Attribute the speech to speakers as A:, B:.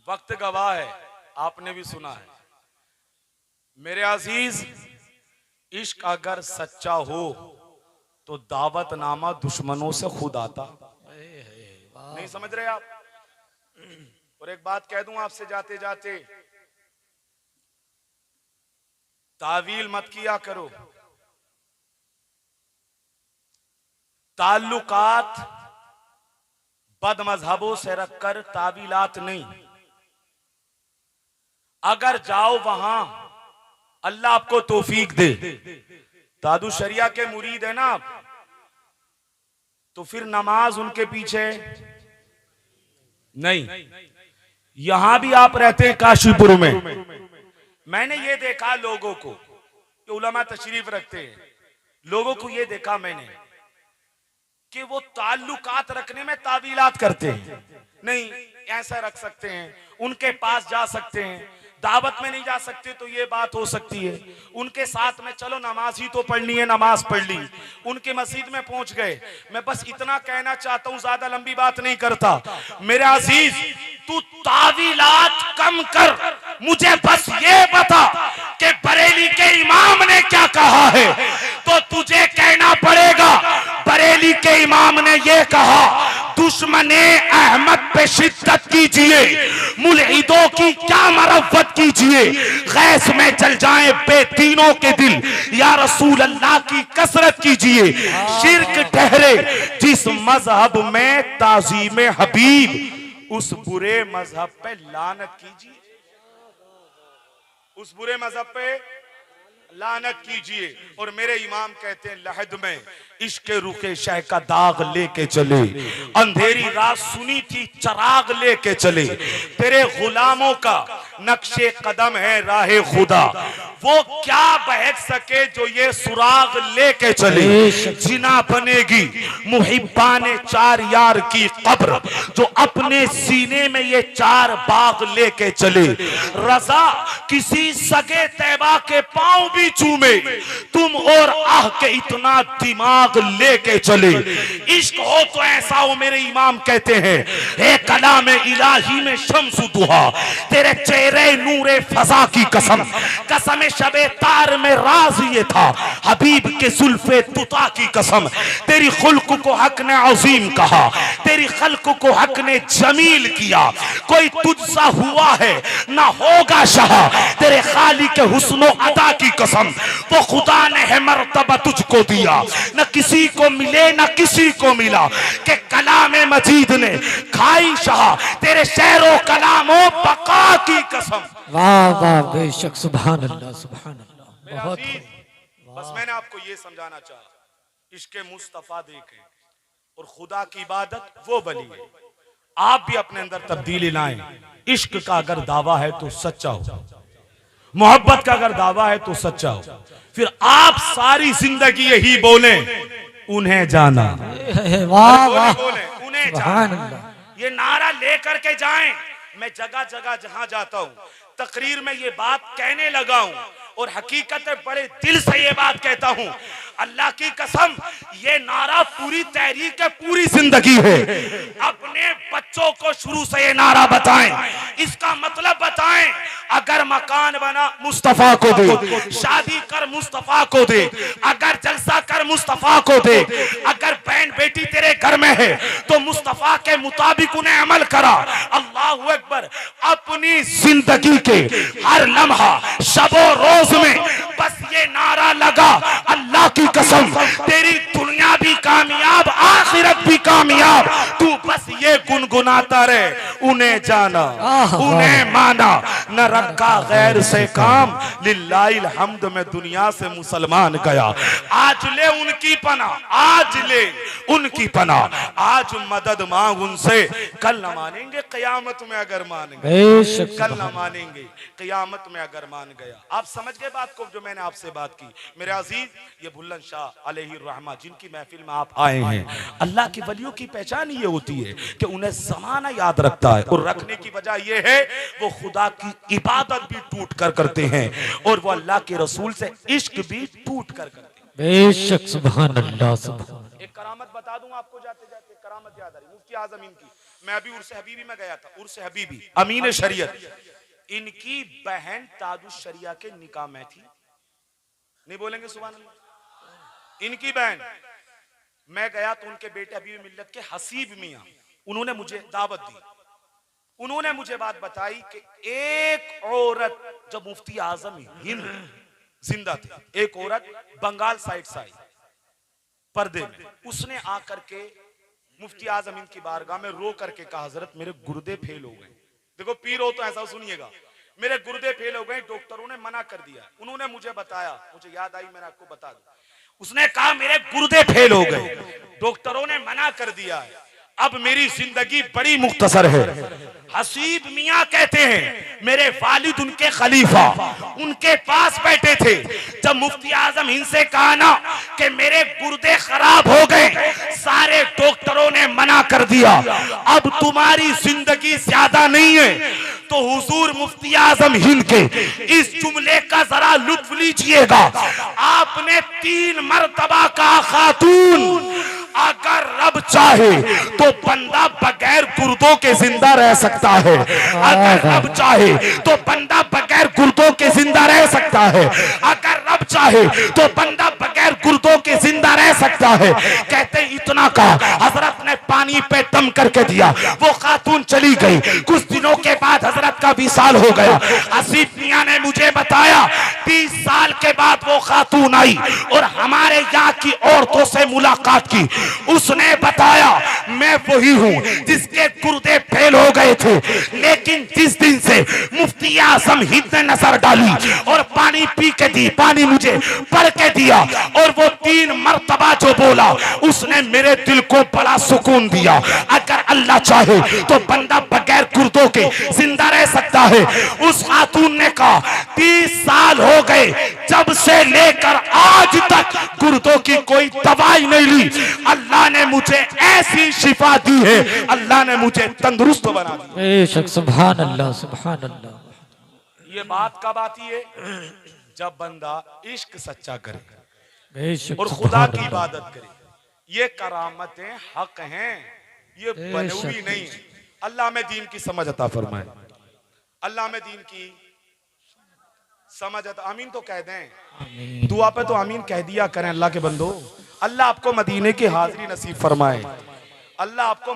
A: वक्त गवाह है, आपने भी सुना है। मेरे अजीज, इश्क अगर सच्चा हो तो दावतनामा दुश्मनों से खुद आता। नहीं समझ रहे आप? और एक बात कह दूं आपसे जाते जाते, तावील मत किया करो। ताल्लुकात बद मजहबों से रखकर तावीलात नहीं। अगर जाओ वहां, अल्लाह आपको तौफीक दे, दादू शरिया के मुरीद है ना आप, तो फिर नमाज उनके पीछे नहीं। यहां भी आप रहते हैं काशीपुर में, मैंने ये देखा लोगों को, कि उलमा तशरीफ रखते हैं, लोगों को ये देखा मैंने कि वो ताल्लुकात रखने में तावीलात करते हैं। नहीं, ऐसा रख सकते हैं, उनके पास जा सकते हैं, दावत में नहीं जा सकते तो ये बात हो सकती है, उनके साथ में चलो नमाज ही तो पढ़नी है, नमाज पढ़ ली, उनके मस्जिद में पहुंच गए। मैं बस इतना कहना चाहता हूं, ज्यादा लंबी बात नहीं करता। मेरे अजीज, तू तावीलात कम कर, मुझे बस ये बता कि बरेली के इमाम ने क्या कहा है, तो तुझे कहना पड़ेगा बरेली के इमाम ने ये कहा, दुश्मने अहमद पे शिद्दत कीजिए, मुल्हिदों की क्या मरफ़त कीजिए, गैस में जल जाएं बेदीनों के दिल, या रसूल अल्लाह की कसरत कीजिए। शिर्क ठहरे जिस मजहब में ताज़ीम हबीब, उस बुरे मजहब पे लानत कीजिए, उस बुरे मजहब पे लानत कीजिए। और मेरे इमाम कहते हैं, लहद में इश्क रुके शह का दाग लेके चले, अंधेरी रात सुनी थी चराग लेके चले, तेरे गुलामों का नक्शे कदम है राहे खुदा, वो क्या बहक सके जो ये सुराग लेके चले। जिना बनेगी मुहिब्बाने चार यार की कब्र, जो अपने सीने में ये चार बाग लेके चले। रजा किसी सगे तैबा के पांव भी चूमे, तुम और आह के इतना दिमाग लेके चले। इश्क हो तो ऐसा हो, मेरे इमाम कहते हैं, ए कलाम इलाही में शम्सु दुहा, तेरे चेहरे नूरे फजा की कसम, कसम शबे तार में राज ये था, हबीब के जुल्फे तुता की कसम, तेरी खुल्क को हक ने अजीम कहा, तेरी खल्क को हक ने जमील किया, कोई तुझसा हुआ है ना होगा शाह, तेरे खाली के हुस्नो अदा की कसम, तो खुदा ने है मर्तबा तुझको दिया, न किसी को मिले न किसी को मिला, कि कलामे मजीद ने खाई शाह, तेरे शेरो कलामो बका की कसम।
B: वाह वाह, बेशक, सुभान अल्लाह सुभान अल्लाह। बहुत
A: बस मैंने आपको ये समझाना चाहा, इश्क़े मुस्तफा देखें और खुदा की इबादत वो बली है। आप भी अपने अंदर तब्दीली लाएं। इश्क का अगर दावा है तो सच्चा हो, मोहब्बत का अगर दावा है तो सच्चा हो, फिर आप सारी जिंदगी यही बोले, उन्हें जाना।
B: वाह वाह,
A: उन्हें जाना, ये नारा लेकर के जाएं। मैं जगह जगह जहां जाता हूं, तकरीर में ये बात कहने लगा हूं, और हकीकत है बड़े दिल से ये बात कहता हूं, अल्लाह की कसम, ये नारा पूरी तहरीक है, पूरी जिंदगी है। अपने बच्चों को शुरू से ये नारा बताएं, इसका मतलब बताएं। अगर मकान बना मुस्तफा को दे, शादी कर मुस्तफा को दे, अगर जलसा कर मुस्तफा को दे, अगर बहन बेटी तेरे घर में है तो मुस्तफा के मुताबिक उन्हें अमल करा। अल्लाहु अकबर। अपनी जिंदगी के हर लम्हा शबो रोज में बस ये नारा लगा, अल्लाह की कसम, तेरी दुनिया भी कामयाब, आखिरत भी कामयाब, तू बस ये गुनगुनाता रहे, उन्हें जाना, उन्हें माना, न रखा गैर से काम, लिल्लाहिल हम्द में दुनिया से मुसलमान गया। आज ले उनकी पना, आज ले उनकी पना, आज मदद मांग उनसे, कल न मानेंगे कयामत में अगर मानेंगे, कल न मानेंगे कयामत में अगर मान गया। आप समझ गए बात को जो मैंने आपसे बात की। मेरे अजीज, ये बुल्लन शाह अलैहि रहमा जिनकी महफिल में आप आए हैं, अल्लाह की वलियों की पहचान ये होती है कि उन्हें ज़माना याद रखता है, और रखने की वजह ये है वो खुदा की इबादत भी टूट कर करते हैं, और वो अल्लाह के रसूल से इश्क भी टूट कर करते हैं।
B: बेशक, सुभान अल्लाह सुभान।
A: एक करामत बता दूं आपको जाते जाते, करामत याद आ रही, मुफ्ती आजम इनकी मैं अभी उर्स हबीबी में गया था, उर्स हबीबी अमीन शरीयत, इनकी बहन ताजुश शरिया के निकाह में थी। नहीं बोलेंगे सुभान अल्लाह? इनकी बहन, मैं गया तो उनके बेटे हबीब मिल्लत के हसीब मियां, उन्होंने मुझे दावत दी। उन्होंने मुझे बात बताई कि एक औरत जब मुफ्ती आजम हिंद जिंदा थे, एक औरत बंगाल साइड से आई पर्दे में, उसने आकर के मुफ्ती आजम हिंद की बारगाह में रो करके कहा, हजरत मेरे गुर्दे फेल हो गए। देखो पीर हो तो ऐसा सुनिएगा, मेरे गुर्दे फेल हो गए, डॉक्टरों ने मना कर दिया। उन्होंने मुझे बताया, मुझे याद आई, मैंने आपको बता दूं। उसने कहा मेरे गुर्दे फेल हो गए, डॉक्टरों ने मना कर दिया है, अब मेरी जिंदगी बड़ी मुख्तसर है। हसीब मियां कहते हैं मेरे वालिद उनके खलीफा उनके पास बैठे थे, जब मुफ्ती आजम हिंद से कहा ना कि मेरे गुर्दे खराब हो गए, सारे डॉक्टरों ने मना कर दिया, अब तुम्हारी जिंदगी ज्यादा नहीं है। तो हुजूर मुफ्ती आजम हिंद के इस जुमले का जरा लुत्फ लीजिएगा। आपने 3 मर्तबा कहा, खातून अगर रब चाहे तो बंदा बगैर गुर्दों के जिंदा रह सकता है, अगर रब चाहे तो बंदा बगैर गुर्दों के जिंदा रह सकता है, अगर रब चाहे तो बंदा बगैर गुर्दों के जिंदा रह सकता है। कहते इतना कहा, हजरत ने पानी पे दम करके दिया, वो खातून चली गई। कुछ दिनों के बाद हजरत का विसाल हो गया। हसीब मियां ने मुझे बताया 30 साल के बाद वो खातून आई और हमारे यहाँ की औरतों से मुलाकात की। उसने बताया मैं वही हूँ जिसके गुर्दे फेल हो गए थे, लेकिन जिस दिन से मुफ्ती आजम हिंद ने नजर डाली और पानी पी के दी, पानी मुझे पढ़ के दिया, और वो 3 मर्तबा जो बोला, उसने मेरे दिल को बड़ा सुकून दिया। अगर अल्लाह चाहे तो बंदा बगैर गुर्दों के जिंदा रह सकता है। उस खातून ने कहा 30 साल हो गए, जब से लेकर आज तक गुर्दों की कोई दवाई नहीं ली, अल्लाह ने मुझे ऐसी शिफा दी है, अल्लाह ने मुझे तंदुरुस्त बना दिया।
B: बेशक सुभान अल्लाह सुभान अल्लाह।
A: ये बात कब आती है? जब बंदा इश्क सच्चा करे
B: बेशक
A: और खुदा की इबादत करे। ये करामतें हक हैं, ये बनवी नहीं है। अल्लाह में दीन की समझ अता फरमाए, अल्लाह में दीन की समझ अता। आमीन तो कह दें, दुआ पे तो आमीन कह दिया करें। अल्लाह के बंदो, अल्लाह आपको मदीने की हाजिरी नसीब फरमाए, अल्लाह आपको